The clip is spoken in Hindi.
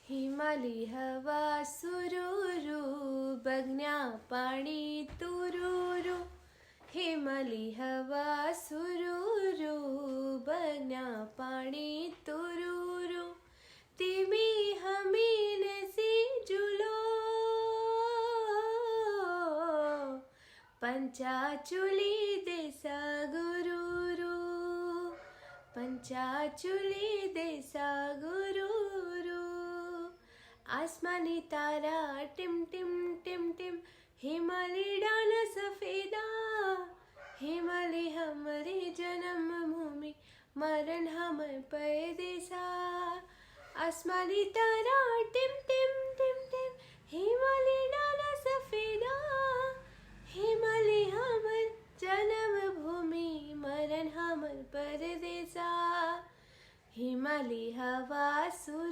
हिमाली हवा सुरूरू, बगण्या पाणी तुरूरू. हिमाली हवा सुरूरू, बगण्या पाणी तुरूरू. तिमी हमीने सी जुलो, पंचाचुली देसा गुरूरू. पंचाचुली देसा गुरूरू. आसमानी तारा टिम टिम टिम टिम, हिमाली डाल सफेदा. हिमाली हमारी जन्म भूमि, मरण हम परदेसा. आसमानी तारा टिम टिम टिम टिम, हिमाली डाल सफेदा. हिमाली हमर जन्म भूमि, मरण हमर परदेसा. हिमाली हवा सुर